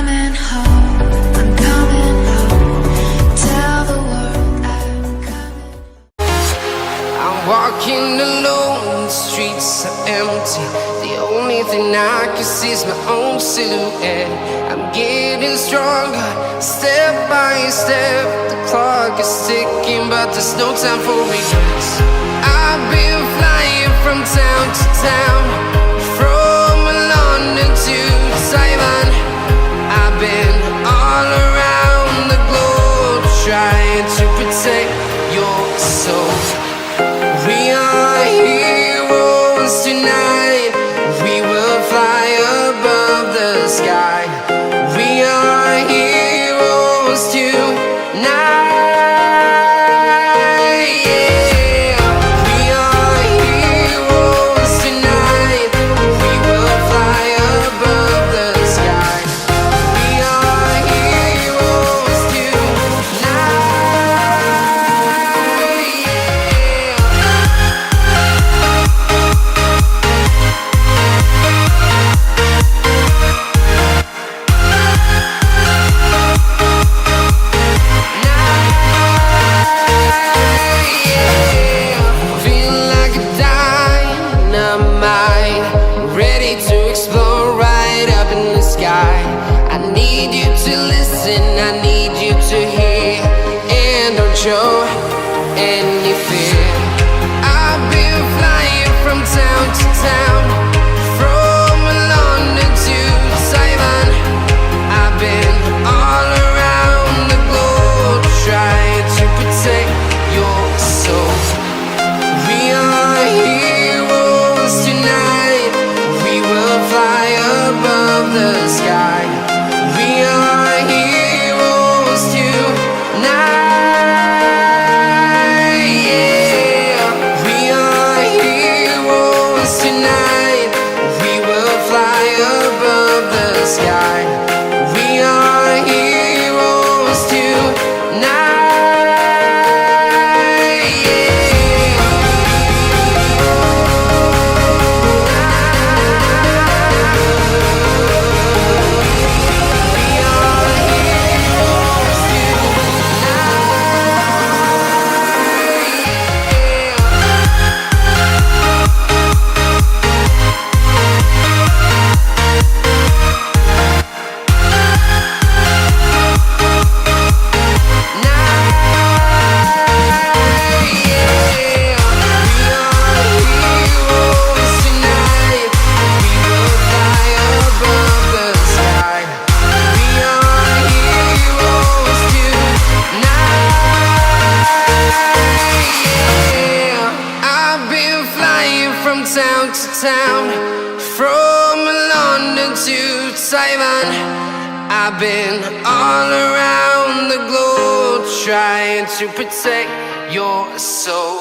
coming home, I'm coming home. Tell the world I'm coming. I'm walking alone, the streets are empty. The only thing I can see is my own silhouette. I'm getting stronger, step by step. The clock is ticking, but there's no time for regrets. I've been flying from town to town, from London to Taiwan. I've been all around the globe, trying to protect your soul. We are heroes tonight. We will fly above the sky. We are heroes tonight. Yeah. We are heroes tonight. We will fly above the sky. We are heroes tonight. Feel like a dynamite, ready to explode right up in the sky. I need you to listen, I need you to hear, and don't show any fear. I've been flying from town to town, from London to Taiwan. I've been all around the globe, trying to protect your soul. We are heroes tonight. We will fly above the sky. We are heroes tonight. Yeah. We are heroes tonight. We will fly above the sky. We are heroes tonight. I've been flying from town to town, from London to Taiwan. I've been all around the globe, trying to protect your soul.